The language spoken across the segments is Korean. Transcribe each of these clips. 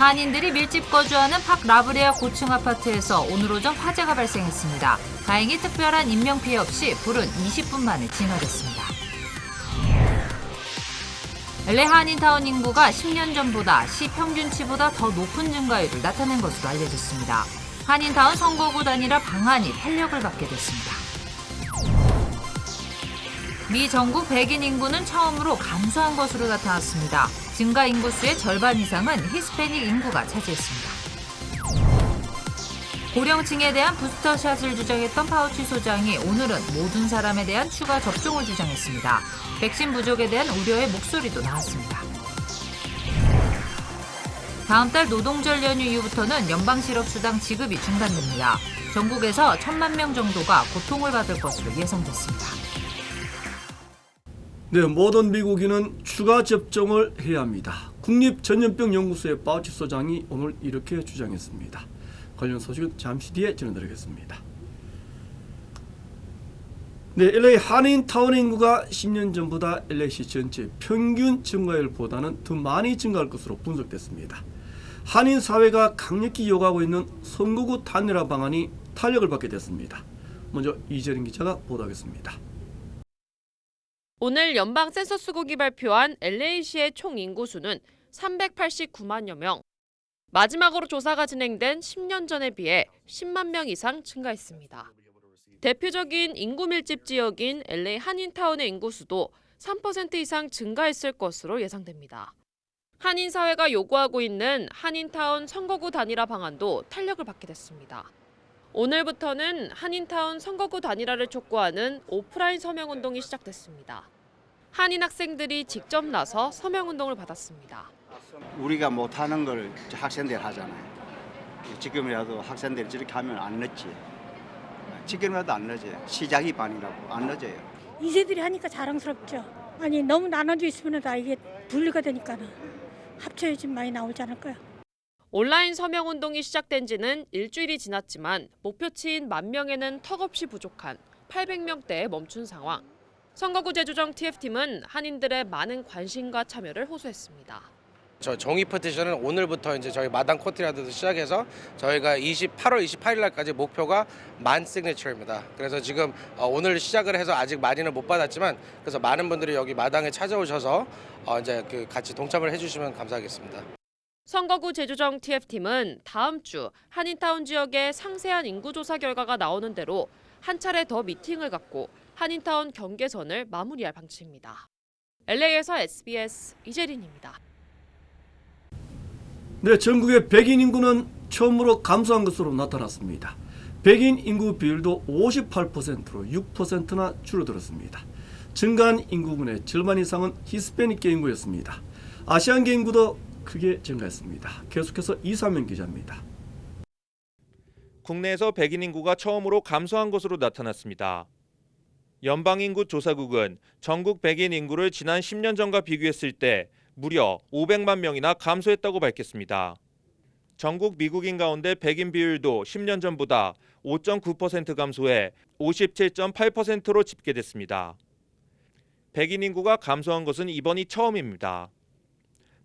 한인들이 밀집 거주하는 팍 라브레아 고층 아파트에서 오늘 오전 화재가 발생했습니다. 다행히 특별한 인명피해 없이 불은 20분 만에 진화됐습니다. LA 한인타운 인구가 10년 전보다 시 평균치보다 더 높은 증가율을 나타낸 것으로 알려졌습니다. 한인타운 선거구 단일화 방안이 탄력을 받게 됐습니다. 미 전국 백인 인구는 처음으로 감소한 것으로 나타났습니다. 증가 인구수의 절반 이상은 히스패닉 인구가 차지했습니다. 고령층에 대한 부스터샷을 주장했던 파우치 소장이 오늘은 모든 사람에 대한 추가 접종을 주장했습니다. 백신 부족에 대한 우려의 목소리도 나왔습니다. 다음 달 노동절 연휴 이후부터는 연방실업수당 지급이 중단됩니다. 전국에서 1,000만 명 정도가 고통을 받을 것으로 예상됐습니다. 네, 모든 미국인은 추가 접종을 해야 합니다. 국립전염병연구소의 파우치 소장이 오늘 이렇게 주장했습니다. 관련 소식은 잠시 뒤에 전해드리겠습니다. 네, LA 한인타운 인구가 10년 전보다 LA시 전체 평균 증가율보다는 더 많이 증가할 것으로 분석됐습니다. 한인 사회가 강력히 요구하고 있는 선거구 단일화 방안이 탄력을 받게 됐습니다. 먼저 이재린 기자가 보도하겠습니다. 오늘 연방 센서스국이 발표한 LA시의 총 인구수는 389만여 명. 마지막으로 조사가 진행된 10년 전에 비해 10만 명 이상 증가했습니다. 대표적인 인구 밀집 지역인 LA 한인타운의 인구수도 3% 이상 증가했을 것으로 예상됩니다. 한인 사회가 요구하고 있는 한인타운 선거구 단일화 방안도 탄력을 받게 됐습니다. 오늘부터는 한인타운 선거구 단일화를 촉구하는 오프라인 서명운동이 시작됐습니다. 한인 학생들이 직접 나서 서명운동을 받았습니다. 우리가 못하는 걸 학생들이 하잖아요. 지금이라도 학생들이 저렇게 하면 안 늦지. 지금이라도 안 늦어요. 시작이 반이라고 안 늦어요. 이세들이 하니까 자랑스럽죠. 아니 너무 나눠져 있으면 다 이게 분리가 되니까는 합쳐야지 많이 나오지 않을까요? 온라인 서명운동이 시작된 지는 일주일이 지났지만 목표치인 10,000명에는 턱없이 부족한 800명대에 멈춘 상황. 선거구 재조정 TF팀은 한인들의 많은 관심과 참여를 호소했습니다. 저 종이 페티션은 오늘부터 이제 저희 마당 코트야드도 시작해서 저희가 8월 28일 날까지 목표가 10,000시그니처입니다. 그래서 지금 오늘 시작을 해서 아직 많이는 못 받았지만 그래서 많은 분들이 여기 마당에 찾아오셔서 이제 같이 동참을 해주시면 감사하겠습니다. 선거구 재조정 TF팀은 다음 주 한인타운 지역의 상세한 인구조사 결과가 나오는 대로 한 차례 더 미팅을 갖고 한인타운 경계선을 마무리할 방침입니다. LA에서 SBS 이재린입니다. 네, 전국의 백인 인구는 처음으로 감소한 것으로 나타났습니다. 백인 인구 비율도 58%로 6%나 줄어들었습니다. 증가한 인구군의 절반 이상은 히스패닉계 인구였습니다. 아시안계 인구도 크게 증가했습니다. 계속해서 이사명 기자입니다. 국내에서 백인 인구가 처음으로 감소한 것으로 나타났습니다. 연방인구조사국은 전국 백인 인구를 지난 10년 전과 비교했을 때 무려 500만 명이나 감소했다고 밝혔습니다. 전국 미국인 가운데 백인 비율도 10년 전보다 5.9% 감소해 57.8%로 집계됐습니다. 백인 인구가 감소한 것은 이번이 처음입니다.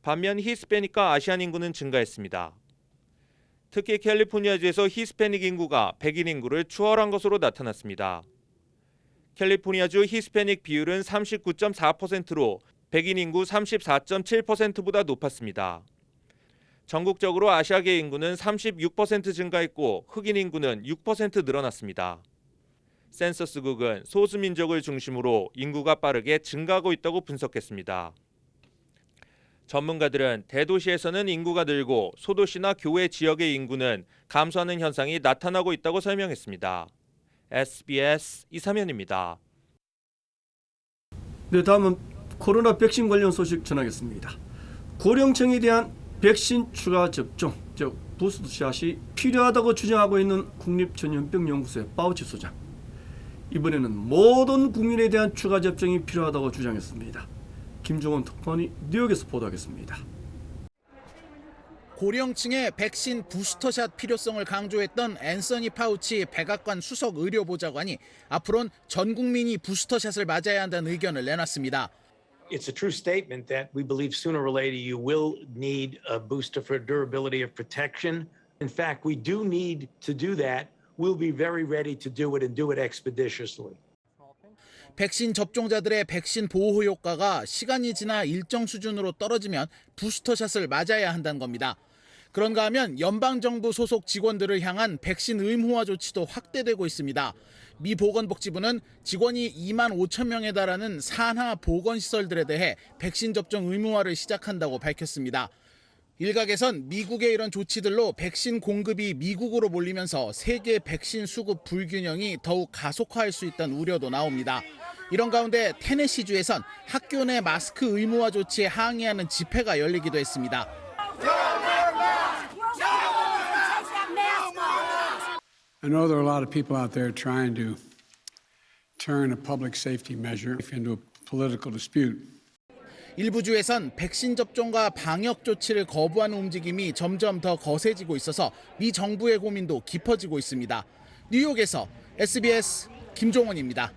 반면 히스패닉과 아시안 인구는 증가했습니다. 특히 캘리포니아주에서 히스패닉 인구가 백인 인구를 추월한 것으로 나타났습니다. 캘리포니아주 히스패닉 비율은 39.4%로 백인 인구 34.7%보다 높았습니다. 전국적으로 아시아계 인구는 36% 증가했고 흑인 인구는 6% 늘어났습니다. 센서스국은 소수민족을 중심으로 인구가 빠르게 증가하고 있다고 분석했습니다. 전문가들은 대도시에서는 인구가 늘고 소도시나 교외 지역의 인구는 감소하는 현상이 나타나고 있다고 설명했습니다. SBS 이사면입니다. 네, 다음은 코로나 백신 관련 소식 전하겠습니다. 고령층에 대한 백신 추가 접종, 즉 부스트샷이 필요하다고 주장하고 있는 국립전염병연구소의 파우치 소장. 이번에는 모든 국민에 대한 추가 접종이 필요하다고 주장했습니다. 김종원 특파원이 뉴욕에서 보도하겠습니다. 고령층의 백신 부스터샷 필요성을 강조했던 앤서니 파우치 백악관 수석 의료보좌관이 앞으로는 전 국민이 부스터샷을 맞아야 한다는 의견을 내놨습니다. it's a true statement that we believe sooner or later you will need a booster for durability of protection. In fact, we do need to do that. We'll be very ready to do it and do it expeditiously. 백신 접종자들의 백신 보호 효과가 시간이 지나 일정 수준으로 떨어지면 부스터샷을 맞아야 한다는 겁니다. 그런가 하면 연방정부 소속 직원들을 향한 백신 의무화 조치도 확대되고 있습니다. 미 보건복지부는 직원이 2만 5천 명에 달하는 산하 보건시설들에 대해 백신 접종 의무화를 시작한다고 밝혔습니다. 일각에선 미국의 이런 조치들로 백신 공급이 미국으로 몰리면서 세계 백신 수급 불균형이 더욱 가속화할 수 있다는 우려도 나옵니다. 이런 가운데 테네시주에선 학교 내 마스크 의무화 조치에 항의하는 집회가 열리기도 했습니다. I know there are a lot of people out there trying to turn a public safety measure into a political dispute. 일부 주에선 백신 접종과 방역 조치를 거부하는 움직임이 점점 더 거세지고 있어서 미 정부의 고민도 깊어지고 있습니다. 뉴욕에서 SBS 김종원입니다.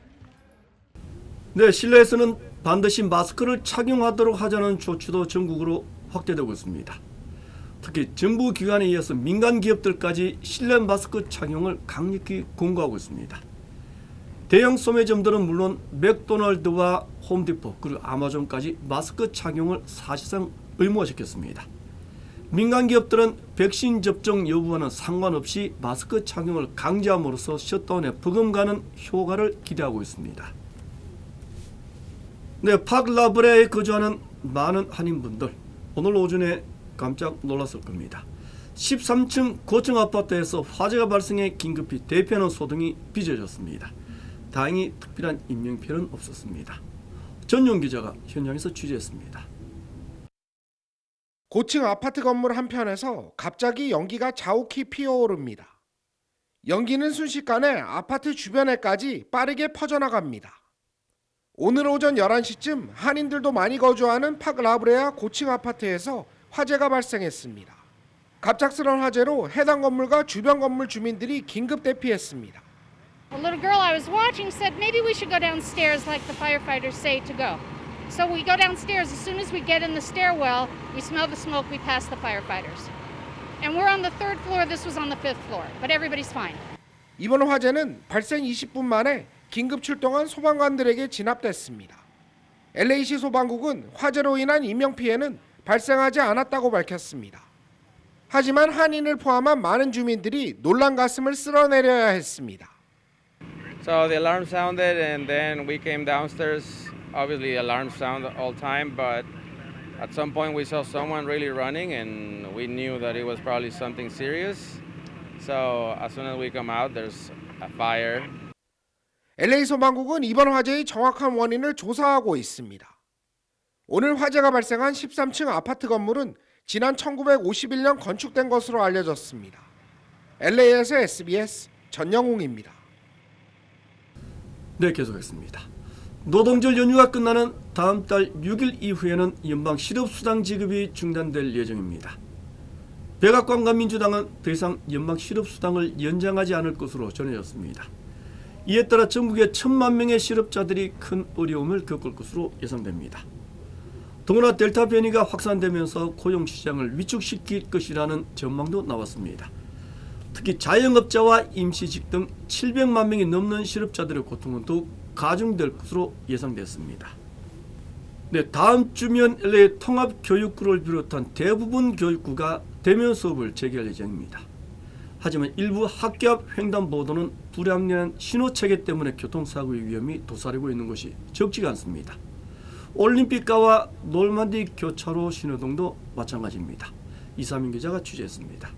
네, 실내에서는 반드시 마스크를 착용하도록 하자는 조치도 전국으로 확대되고 있습니다. 특히 정부 기관에 이어서 민간 기업들까지 실내 마스크 착용을 강력히 권고하고 있습니다. 대형 소매점들은 물론 맥도날드와 홈디포 그리고 아마존까지 마스크 착용을 사실상 의무화시켰습니다. 민간 기업들은 백신 접종 여부와는 상관없이 마스크 착용을 강제함으로써 셧다운에 버금가는 효과를 기대하고 있습니다. 네, 파크라브레에 거주하는 많은 한인분들 오늘 오전에 깜짝 놀랐을 겁니다. 13층 고층 아파트에서 화재가 발생해 긴급히 대피하는 소동이 빚어졌습니다. 다행히 특별한 인명피해는 없었습니다. 전용 기자가 현장에서 취재했습니다. 고층 아파트 건물 한편에서 갑자기 연기가 자욱히 피어오릅니다. 연기는 순식간에 아파트 주변에까지 빠르게 퍼져나갑니다. 오늘 오전 11시쯤 한인들도 많이 거주하는 파크라브레아 고층 아파트에서 화재가 발생했습니다. 갑작스러운 화재로 해당 건물과 주변 건물 주민들이 긴급 대피했습니다. A little girl I was watching said maybe we should go downstairs like the firefighters say to go. So we go downstairs. As soon as we get in the stairwell, we smell the smoke, we pass the firefighters. And we're on the third floor, this was on the fifth floor, but everybody's fine. 이번 화재는 발생 20분 만에 긴급 출동한 소방관들에게 진압됐습니다. LA시 소방국은 화재로 인한 인명피해는 발생하지 않았다고 밝혔습니다. 하지만 한인을 포함한 많은 주민들이 놀란 가슴을 쓸어내려야 했습니다. So the alarm sounded and then we came downstairs. Obviously alarms sound all time, but at some point we saw someone really running and we knew that it was probably something serious. So as soon as we come out, there's a fire. LA 소방국은 이번 화재의 정확한 원인을 조사하고 있습니다. 오늘 화재가 발생한 13층 아파트 건물은 지난 1951년 건축된 것으로 알려졌습니다. LA에서 SBS 전영웅입니다. 네, 계속하겠습니다. 노동절 연휴가 끝나는 다음 달 6일 이후에는 연방 실업수당 지급이 중단될 예정입니다. 백악관과 민주당은 더 이상 연방 실업수당을 연장하지 않을 것으로 전해졌습니다. 이에 따라 전국의 1,000만 명의 실업자들이 큰 어려움을 겪을 것으로 예상됩니다. 더구나 델타 변이가 확산되면서 고용시장을 위축시킬 것이라는 전망도 나왔습니다. 특히 자영업자와 임시직 등 700만 명이 넘는 실업자들의 고통은 더욱 가중될 것으로 예상됐습니다. 네, 다음 주면 LA 통합교육구를 비롯한 대부분 교육구가 대면 수업을 재개할 예정입니다. 하지만 일부 학교 앞 횡단보도는 불합리한 신호체계 때문에 교통사고의 위험이 도사리고 있는 것이 적지가 않습니다. 올림픽가와 놀만디 교차로 신호등도 마찬가지입니다. 이사민 기자가 취재했습니다.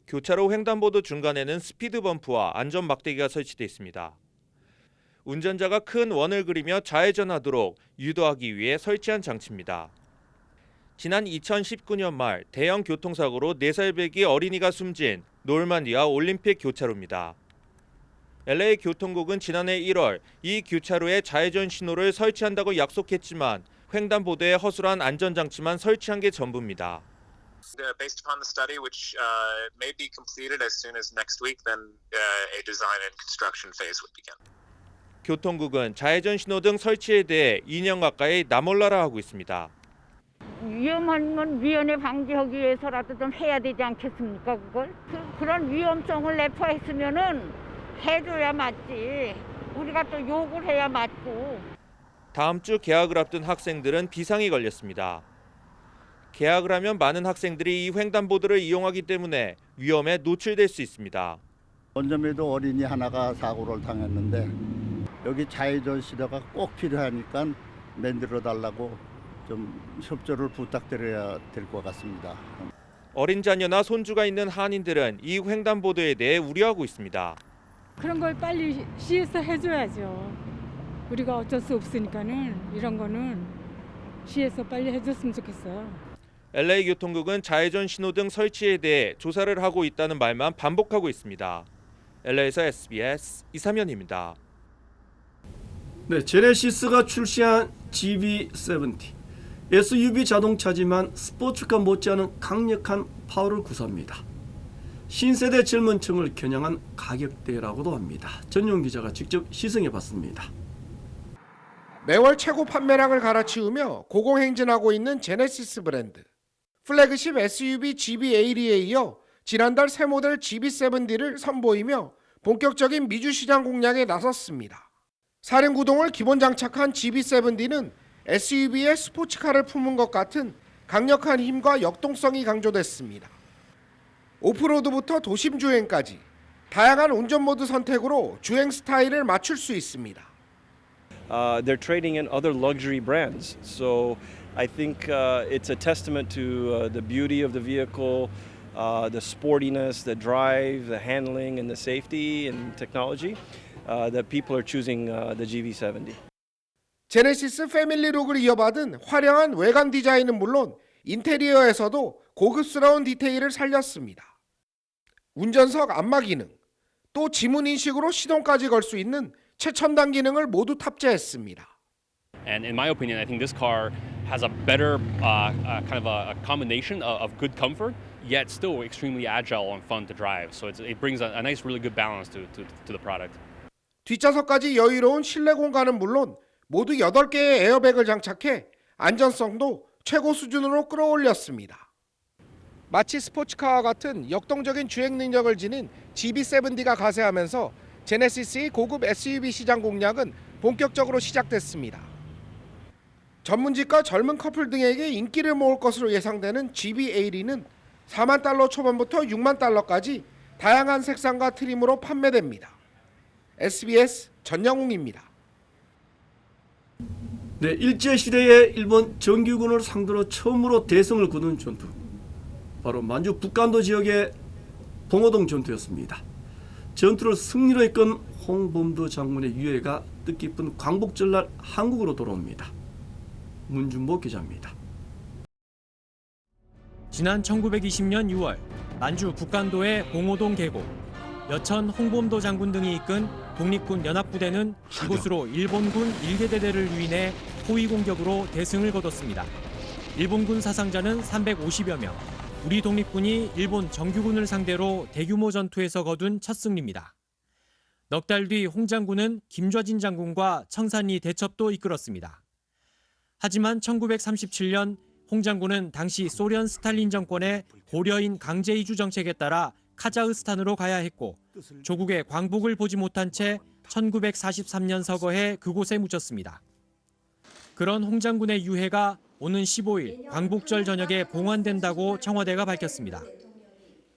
교차로 횡단보도 중간에는 스피드 범프와 안전 막대기가 설치되어 있습니다. 운전자가 큰 원을 그리며 좌회전하도록 유도하기 위해 설치한 장치입니다. 지난 2019년 말 대형 교통사고로 4살배기 어린이가 숨진 놀만디아 올림픽 교차로입니다. LA 교통국은 지난해 1월 이 교차로에 좌회전 신호를 설치한다고 약속했지만 횡단보도에 허술한 안전장치만 설치한 게 전부입니다. Based upon the study, which may be completed as soon as next week, then a design and construction phase would begin. 교통국은 좌회전 신호등 설치에 대해 2년 가까이 나몰라라 하고 있습니다. 위험한 건 위험에 방지하기 위해서라도 좀 해야 되지 않겠습니까, 그걸? 그런 위험성을 내포했으면은 해줘야 맞지. 우리가 또 욕을 해야 맞고. 다음 주 개학을 앞둔 학생들은 비상이 걸렸습니다. 개학을 하면 많은 학생들이 이 횡단보도를 이용하기 때문에 위험에 노출될 수 있습니다. 원점에도 어린이 하나가 사고를 당했는데 여기 좌회전 시도가 꼭 필요하니까 만들어 달라고 좀 협조를 부탁드려야 될 것 같습니다. 어린 자녀나 손주가 있는 한인들은 이 횡단보도에 대해 우려하고 있습니다. 그런 걸 빨리 시에서 해줘야죠. 우리가 어쩔 수 없으니까는 이런 거는 시에서 빨리 해줬으면 좋겠어요. LA 교통국은 좌회전 신호등 설치에 대해 조사를 하고 있다는 말만 반복하고 있습니다. LA에서 SBS 이삼현입니다. 네, 제네시스가 출시한 GV70. SUV 자동차지만 스포츠카 못지않은 강력한 파워를 구사합니다. 신세대 젊은 층을 겨냥한 가격대라고도 합니다. 전용 기자가 직접 시승해봤습니다. 매월 최고 판매량을 갈아치우며 고공행진하고 있는 제네시스 브랜드. 플래그십 SUV GV80에 이어 지난달 새 모델 GV70를 선보이며 본격적인 미주 시장 공략에 나섰습니다. 사륜구동을 기본 장착한 GV70는 SUV의 스포츠카를 품은 것 같은 강력한 힘과 역동성이 강조됐습니다. 오프로드부터 도심 주행까지 다양한 운전 모드 선택으로 주행 스타일을 맞출 수 있습니다. They're trading in other luxury brands, so I think it's a testament to the beauty of the vehicle, the sportiness, the drive, the handling, and the safety and technology that people are choosing the GV70. 제네시스 패밀리룩을 이어받은 화려한 외관 디자인은 물론 인테리어에서도 고급스러운 디테일을 살렸습니다. 운전석 안마 기능, 또 지문 인식으로 시동까지 걸 수 있는 최첨단 기능을 모두 탑재했습니다. And in my opinion, I think this car has a better kind of a combination of good comfort, yet still extremely agile and fun to drive. So it brings a nice, really good balance to the product. 뒷좌석까지 여유로운 실내 공간은 물론 모두 8개의 에어백을 장착해 안전성도 최고 수준으로 끌어올렸습니다. 마치 스포츠카와 같은 역동적인 주행 능력을 지닌 GV70가 가세하면서 제네시스의 고급 SUV 시장 공략은 본격적으로 시작됐습니다. 전문직과 젊은 커플 등에게 인기를 모을 것으로 예상되는 GV80는 4만 달러 초반부터 6만 달러까지 다양한 색상과 트림으로 판매됩니다. SBS 전영웅입니다. 네, 일제시대에 일본 정규군을 상대로 처음으로 대성을 거둔 전투. 바로 만주 북간도 지역의 봉오동 전투였습니다. 전투를 승리로 이끈 홍범도 장군의 유해가 뜻깊은 광복절날 한국으로 돌아옵니다. 문준보 기자입니다. 지난 1920년 6월 만주 북간도의 봉오동 계곡, 여천 홍범도 장군 등이 이끈 독립군 연합부대는 이곳으로 일본군 1개대대를 유인해 포위 공격으로 대승을 거뒀습니다. 일본군 사상자는 350여 명, 우리 독립군이 일본 정규군을 상대로 대규모 전투에서 거둔 첫 승리입니다. 넉 달 뒤 홍 장군은 김좌진 장군과 청산리 대첩도 이끌었습니다. 하지만 1937년 홍 장군은 당시 소련 스탈린 정권의 고려인 강제 이주 정책에 따라 카자흐스탄으로 가야 했고 조국의 광복을 보지 못한 채 1943년 서거해 그곳에 묻혔습니다. 그런 홍 장군의 유해가 오는 15일 광복절 저녁에 봉환된다고 청와대가 밝혔습니다.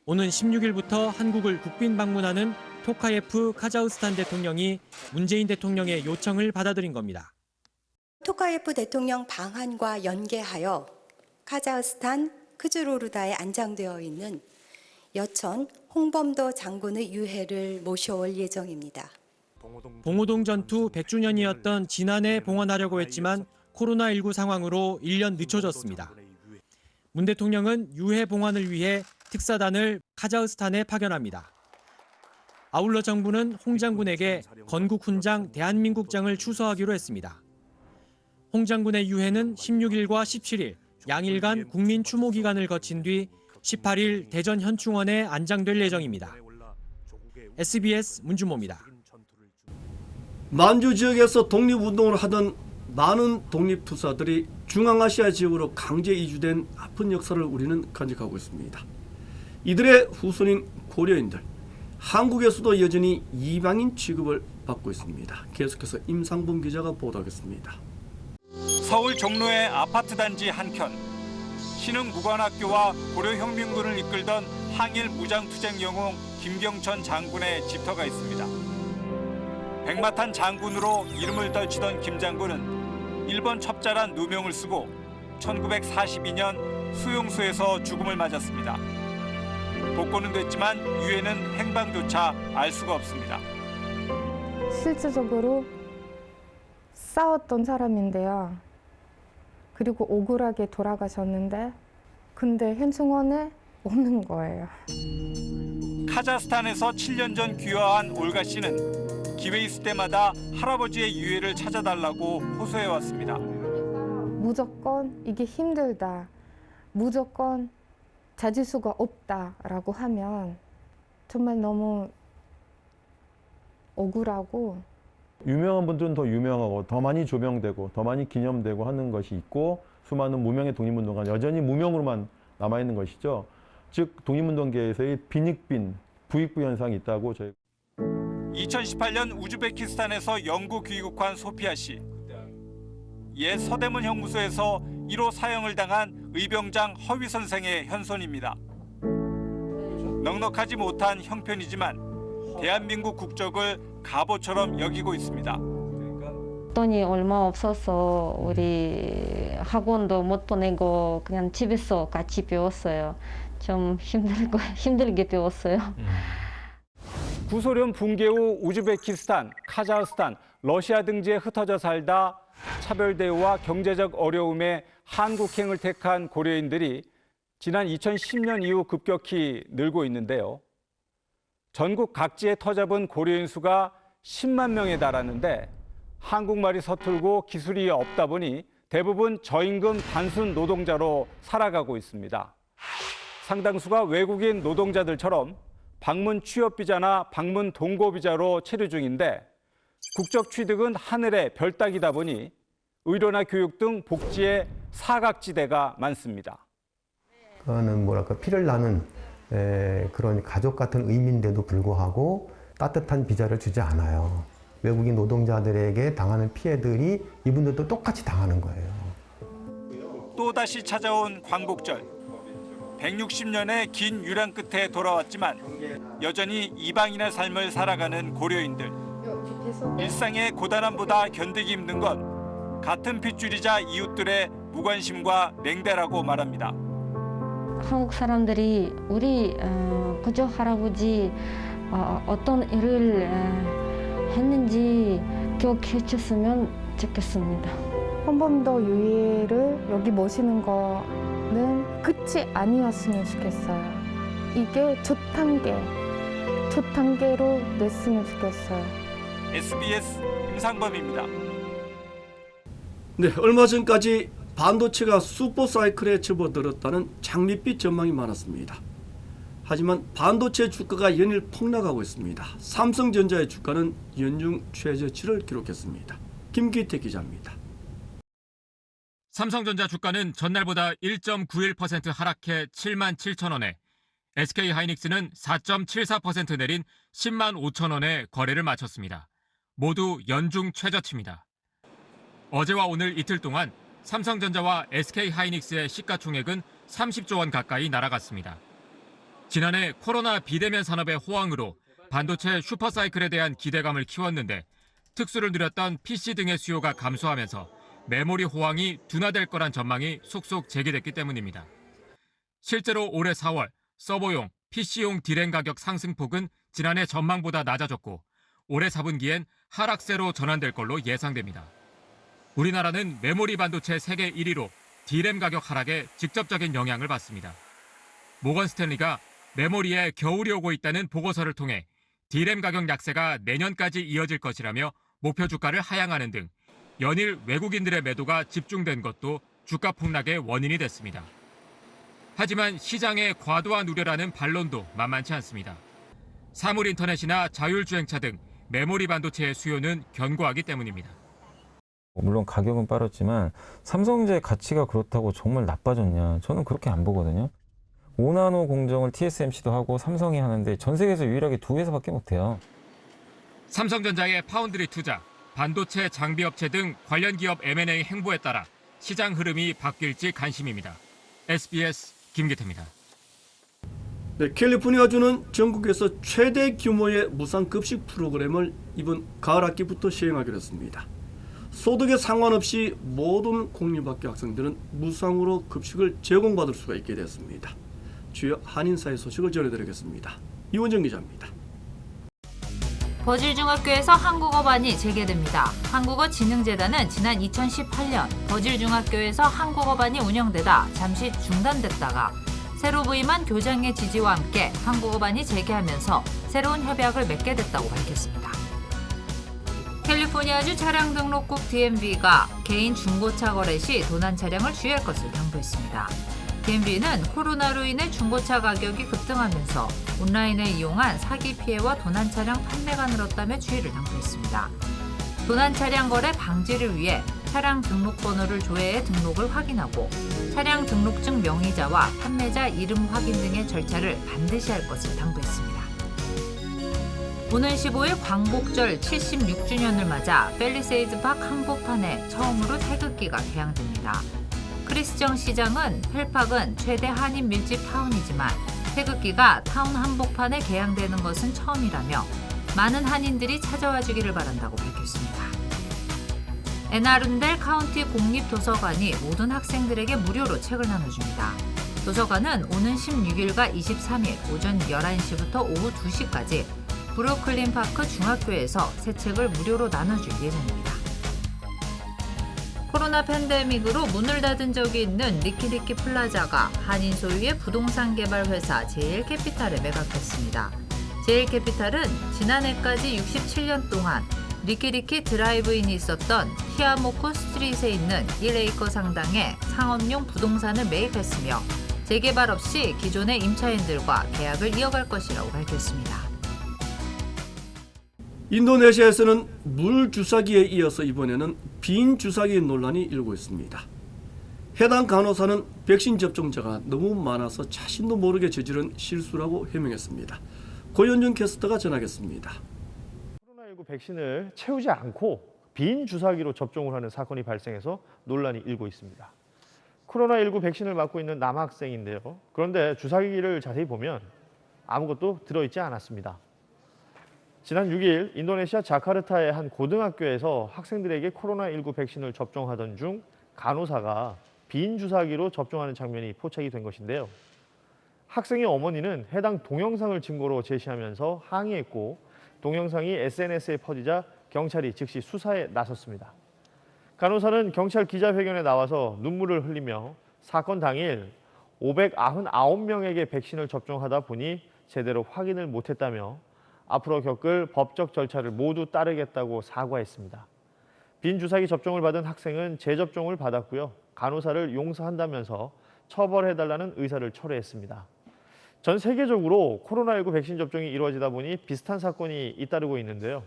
오는 16일부터 한국을 국빈 방문하는 토카예프 카자흐스탄 대통령이 문재인 대통령의 요청을 받아들인 겁니다. 토카예프 대통령 방한과 연계하여 카자흐스탄 크즈로르다에 안장되어 있는 여천 홍범도 장군의 유해를 모셔올 예정입니다. 봉오동 전투 100주년이었던 지난해 봉헌하려고 했지만 코로나19 상황으로 1년 늦춰졌습니다. 문 대통령은 유해 봉환을 위해 특사단을 카자흐스탄에 파견합니다. 아울러 정부는 홍 장군에게 건국 훈장 대한민국장을 추서하기로 했습니다. 홍 장군의 유해는 16일과 17일 양일간 국민 추모 기간을 거친 뒤 18일 대전 현충원에 안장될 예정입니다. SBS 문준모입니다. 만주 지역에서 독립운동을 하던 많은 독립투사들이 중앙아시아 지역으로 강제 이주된 아픈 역사를 우리는 간직하고 있습니다. 이들의 후손인 고려인들, 한국에서도 여전히 이방인 취급을 받고 있습니다. 계속해서 임상범 기자가 보도하겠습니다. 서울 종로의 아파트 단지 한켠, 신흥무관학교와 고려혁명군을 이끌던 항일 무장투쟁 영웅 김경천 장군의 집터가 있습니다. 백마탄 장군으로 이름을 떨치던 김 장군은 일본 첩자란 누명을 쓰고 1942년 수용소에서 죽음을 맞았습니다. 복권은 됐지만 유해는 행방조차 알 수가 없습니다. 실질적으로 싸웠던 사람인데요. 그리고 억울하게 돌아가셨는데 근데 현충원에 없는 거예요. 카자흐스탄에서 7년 전 귀화한 올가 씨는 기회 있을 때마다 할아버지의 유해를 찾아달라고 호소해왔습니다. 무조건 이게 힘들다, 무조건 찾을 수가 없다라고 하면 정말 너무 억울하고 유명한 분들은 더 유명하고 더 많이 조명되고 더 많이 기념되고 하는 것이 있고 수많은 무명의 독립운동가 여전히 무명으로만 남아있는 것이죠. 즉 독립운동계에서의 빈익빈, 부익부 현상이 있다고 저희 2018년 우즈베키스탄에서 영구 귀국한 소피아 씨. 옛 서대문 형무소에서 1호 사형을 당한 의병장 허위 선생의 현손입니다. 넉넉하지 못한 형편이지만 대한민국 국적을 갑오처럼 여기고 있습니다. 돈이 얼마 없어서 우리 학원도 못 보내고 그냥 집에서 같이 배웠어요. 좀 힘들게 배웠어요. 구소련 붕괴 후 우즈베키스탄, 카자흐스탄, 러시아 등지에 흩어져 살다 차별 대우와 경제적 어려움에 한국행을 택한 고려인들이 지난 2010년 이후 급격히 늘고 있는데요. 전국 각지에 터잡은 고려인 수가 10만 명에 달하는데 한국말이 서툴고 기술이 없다 보니 대부분 저임금 단순 노동자로 살아가고 있습니다. 상당수가 외국인 노동자들처럼 방문 취업비자나 방문 동거비자로 체류 중인데 국적 취득은 하늘의 별 따기다 보니 의료나 교육 등 복지의 사각지대가 많습니다. 그거는 뭐랄까 피를 나는 그런 가족 같은 의미인데도 불구하고 따뜻한 비자를 주지 않아요. 외국인 노동자들에게 당하는 피해들이 이분들도 똑같이 당하는 거예요. 또다시 찾아온 광복절. 160년의 긴 유랑 끝에 돌아왔지만 여전히 이방인의 삶을 살아가는 고려인들. 일상의 고단함보다 견디기 힘든 건 같은 핏줄이자 이웃들의 무관심과 냉대라고 말합니다. 한국 사람들이 우리 그저 할아버지 어떤 일을 했는지 기억해 줬으면 좋겠습니다. 홍범도 유해를 여기 모시는 거는 끝이 아니었으면 좋겠어요. 이게 첫 단계로 냈으면 좋겠어요. SBS 임상범입니다. 네, 얼마 전까지 반도체가 슈퍼사이클에 접어들었다는 장밋빛 전망이 많았습니다. 하지만 반도체 주가가 연일 폭락하고 있습니다. 삼성전자의 주가는 연중 최저치를 기록했습니다. 김기태 기자입니다. 삼성전자 주가는 전날보다 1.91% 하락해 77,000원에 SK하이닉스는 4.74% 내린 105,000원에 거래를 마쳤습니다. 모두 연중 최저치입니다. 어제와 오늘 이틀 동안 삼성전자와 SK하이닉스의 시가총액은 30조 원 가까이 날아갔습니다. 지난해 코로나 비대면 산업의 호황으로 반도체 슈퍼사이클에 대한 기대감을 키웠는데 특수를 누렸던 PC 등의 수요가 감소하면서 메모리 호황이 둔화될 거란 전망이 속속 제기됐기 때문입니다. 실제로 올해 4월 서버용, PC용 디램 가격 상승폭은 지난해 전망보다 낮아졌고 올해 4분기엔 하락세로 전환될 걸로 예상됩니다. 우리나라는 메모리 반도체 세계 1위로 디램 가격 하락에 직접적인 영향을 받습니다. 모건 스탠리가 메모리에 겨울이 오고 있다는 보고서를 통해 디램 가격 약세가 내년까지 이어질 것이라며 목표 주가를 하향하는 등 연일 외국인들의 매도가 집중된 것도 주가 폭락의 원인이 됐습니다. 하지만 시장의 과도한 우려라는 반론도 만만치 않습니다. 사물인터넷이나 자율주행차 등 메모리 반도체의 수요는 견고하기 때문입니다. 물론 가격은 빠졌지만 삼성전자의 가치가 그렇다고 정말 나빠졌냐? 저는 그렇게 안 보거든요. 5나노 공정을 TSMC도 하고 삼성이 하는데 전 세계에서 유일하게 2회사밖에 못해요. 삼성전자의 파운드리 투자, 반도체 장비 업체 등 관련 기업 M&A 행보에 따라 시장 흐름이 바뀔지 관심입니다. SBS 김기태입니다. 네, 캘리포니아주는 전국에서 최대 규모의 무상급식 프로그램을 이번 가을 학기부터 시행하기로 했습니다. 소득에 상관없이 모든 공립학교 학생들은 무상으로 급식을 제공받을 수가 있게 됐습니다. 주요 한인사회 소식을 전해드리겠습니다. 이원정 기자입니다. 버질중학교에서 한국어반이 재개됩니다. 한국어진흥재단은 지난 2018년 버질중학교에서 한국어반이 운영되다 잠시 중단됐다가 새로 부임한 교장의 지지와 함께 한국어반이 재개하면서 새로운 협약을 맺게 됐다고 밝혔습니다. 캘리포니아주 차량 등록국 DMV가 개인 중고차 거래 시 도난 차량을 주의할 것을 당부했습니다. DMV는 코로나로 인해 중고차 가격이 급등하면서 온라인을 이용한 사기 피해와 도난 차량 판매가 늘었다며 주의를 당부했습니다. 도난 차량 거래 방지를 위해 차량 등록번호를 조회해 등록을 확인하고 차량 등록증 명의자와 판매자 이름 확인 등의 절차를 반드시 할 것을 당부했습니다. 오는 15일 광복절 76주년을 맞아 펠리세이드 박 한복판에 처음으로 태극기가 개양됩니다. 크리스정 시장은 펠팍은 최대 한인 밀집 타운이지만 태극기가 타운 한복판에 개양되는 것은 처음이라며 많은 한인들이 찾아와 주기를 바란다고 밝혔습니다. 애나룬델 카운티 공립도서관이 모든 학생들에게 무료로 책을 나눠줍니다. 도서관은 오는 16일과 23일 오전 11시부터 오후 2시까지 브루클린 파크 중학교에서 새 책을 무료로 나눠줄 예정입니다. 코로나 팬데믹으로 문을 닫은 적이 있는 리키리키 플라자가 한인 소유의 부동산 개발 회사 제일캐피탈에 매각했습니다. 제일캐피탈은 지난해까지 67년 동안 리키리키 드라이브인이 있었던 티아모쿠 스트릿에 있는 1에이커 상당의 상업용 부동산을 매입했으며 재개발 없이 기존의 임차인들과 계약을 이어갈 것이라고 밝혔습니다. 인도네시아에서는 물 주사기에 이어서 이번에는 빈 주사기 논란이 일고 있습니다. 해당 간호사는 백신 접종자가 너무 많아서 자신도 모르게 저지른 실수라고 해명했습니다. 고현준 캐스터가 전하겠습니다. 코로나19 백신을 채우지 않고 빈 주사기로 접종을 하는 사건이 발생해서 논란이 일고 있습니다. 코로나19 백신을 맞고 있는 남학생인데요. 그런데 주사기를 자세히 보면 아무것도 들어있지 않았습니다. 지난 6일 인도네시아 자카르타의 한 고등학교에서 학생들에게 코로나19 백신을 접종하던 중 간호사가 빈 주사기로 접종하는 장면이 포착이 된 것인데요. 학생의 어머니는 해당 동영상을 증거로 제시하면서 항의했고 동영상이 SNS에 퍼지자 경찰이 즉시 수사에 나섰습니다. 간호사는 경찰 기자회견에 나와서 눈물을 흘리며 사건 당일 599명에게 백신을 접종하다 보니 제대로 확인을 못했다며 앞으로 겪을 법적 절차를 모두 따르겠다고 사과했습니다. 빈 주사기 접종을 받은 학생은 재접종을 받았고요. 간호사를 용서한다면서 처벌해달라는 의사를 철회했습니다. 전 세계적으로 코로나19 백신 접종이 이루어지다 보니 비슷한 사건이 잇따르고 있는데요.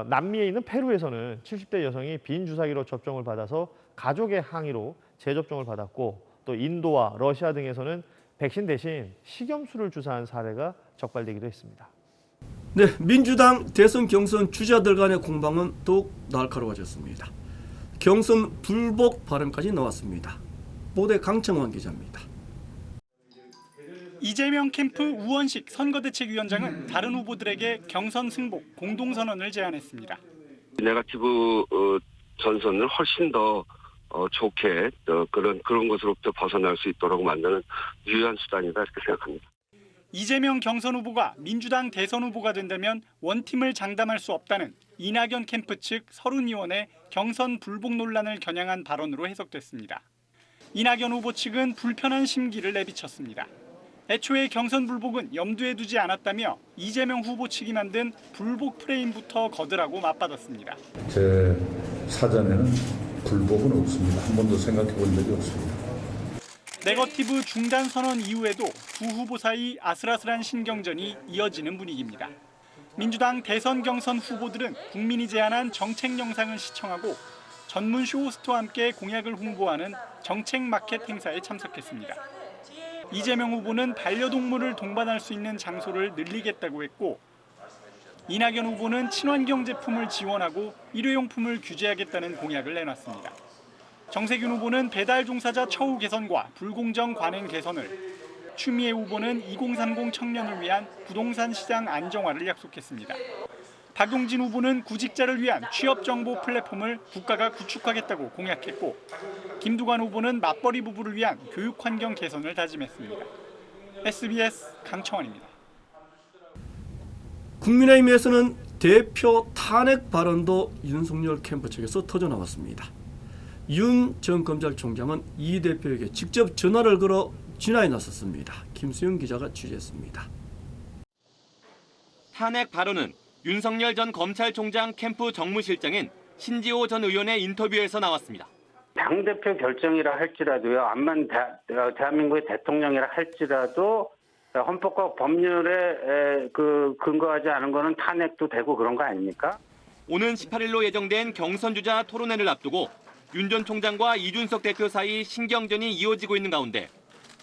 남미에 있는 페루에서는 70대 여성이 빈 주사기로 접종을 받아서 가족의 항의로 재접종을 받았고 또 인도와 러시아 등에서는 백신 대신 식염수를 주사한 사례가 적발되기도 했습니다. 네, 민주당 대선 경선 주자들 간의 공방은 더욱 날카로워졌습니다. 경선 불복 발언까지 나왔습니다. 보도에 강청원 기자입니다. 이재명 캠프 우원식 선거대책위원장은 다른 후보들에게 경선 승복 공동선언을 제안했습니다. 네거티브 전선을 훨씬 더 좋게 그런 것으로부터 벗어날 수 있도록 만드는 유효한 수단이다 이렇게 생각합니다. 이재명 경선 후보가 민주당 대선 후보가 된다면 원팀을 장담할 수 없다는 이낙연 캠프 측 서른 의원의 경선 불복 논란을 겨냥한 발언으로 해석됐습니다. 이낙연 후보 측은 불편한 심기를 내비쳤습니다. 애초에 경선 불복은 염두에 두지 않았다며 이재명 후보 측이 만든 불복 프레임부터 거두라고 맞받았습니다. 제 사전에는 불복은 없습니다. 한 번도 생각해 본 적이 없습니다. 네거티브 중단 선언 이후에도 두 후보 사이 아슬아슬한 신경전이 이어지는 분위기입니다. 민주당 대선 경선 후보들은 국민이 제안한 정책 영상을 시청하고 전문 쇼호스트와 함께 공약을 홍보하는 정책 마켓 행사에 참석했습니다. 이재명 후보는 반려동물을 동반할 수 있는 장소를 늘리겠다고 했고, 이낙연 후보는 친환경 제품을 지원하고 일회용품을 규제하겠다는 공약을 내놨습니다. 정세균 후보는 배달 종사자 처우 개선과 불공정 관행 개선을, 추미애 후보는 2030 청년을 위한 부동산 시장 안정화를 약속했습니다. 박용진 후보는 구직자를 위한 취업 정보 플랫폼을 국가가 구축하겠다고 공약했고, 김두관 후보는 맞벌이 부부를 위한 교육 환경 개선을 다짐했습니다. SBS 강청원입니다. 국민의힘에서는 대표 탄핵 발언도 윤석열 캠프 측에서 터져나왔습니다. 윤 전 검찰총장은 이 대표에게 직접 전화를 걸어 진화에 나섰습니다. 김수영 기자가 취재했습니다. 탄핵 발언은 윤석열 전 검찰총장 캠프 정무실장인 신지호 전 의원의 인터뷰에서 나왔습니다. 당대표 결정이라 할지라도요, 암만 대한민국의 대통령이라 할지라도 헌법과 법률에 근거하지 않은 거는 탄핵도 되고 그런 거 아닙니까? 오는 18일로 예정된 경선주자 토론회를 앞두고 윤 전 총장과 이준석 대표 사이 신경전이 이어지고 있는 가운데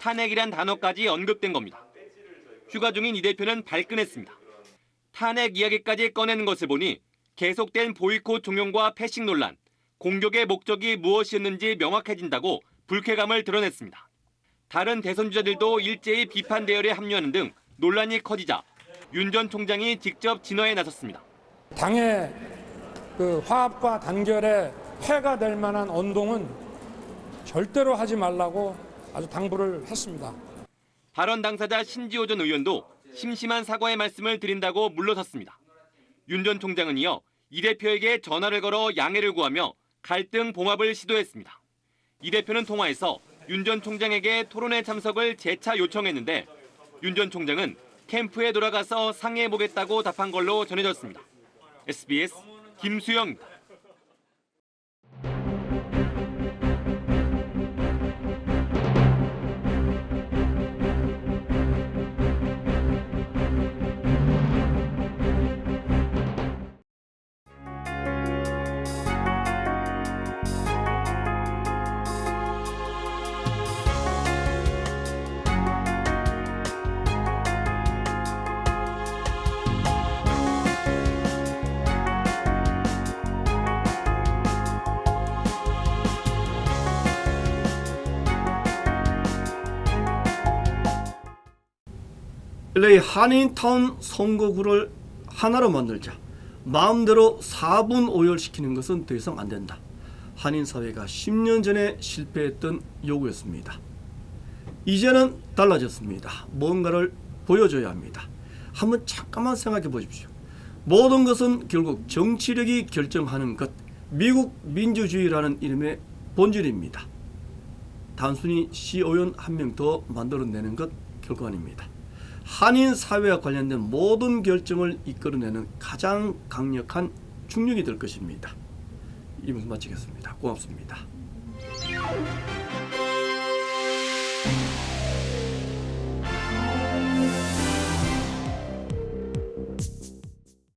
탄핵이란 단어까지 언급된 겁니다. 휴가 중인 이 대표는 발끈했습니다. 탄핵 이야기까지 꺼내는 것을 보니 계속된 보이콧 종용과 패싱 논란, 공격의 목적이 무엇이었는지 명확해진다고 불쾌감을 드러냈습니다. 다른 대선 주자들도 일제히 비판 대열에 합류하는 등 논란이 커지자 윤 전 총장이 직접 진화에 나섰습니다. 당의 화합과 단결에 해가 될 만한 언동은 절대로 하지 말라고 아주 당부를 했습니다. 발언 당사자 신지호 전 의원도 심심한 사과의 말씀을 드린다고 물러섰습니다. 윤 전 총장은 이어 이 대표에게 전화를 걸어 양해를 구하며 갈등 봉합을 시도했습니다. 이 대표는 통화에서 윤 전 총장에게 토론회 참석을 재차 요청했는데 윤 전 총장은 캠프에 돌아가서 상의해보겠다고 답한 걸로 전해졌습니다. SBS 김수영입니다. LA 한인타운 선거구를 하나로 만들자. 마음대로 4분 오열시키는 것은 더 이상 안 된다. 한인사회가 10년 전에 실패했던 요구였습니다. 이제는 달라졌습니다. 뭔가를 보여줘야 합니다. 한번 잠깐만 생각해 보십시오. 모든 것은 결국 정치력이 결정하는 것, 미국 민주주의라는 이름의 본질입니다. 단순히 시의원 한 명 더 만들어내는 것 결코 아닙니다. 한인 사회와 관련된 모든 결정을 이끌어내는 가장 강력한 중력이 될 것입니다. 이 부분 마치겠습니다. 고맙습니다.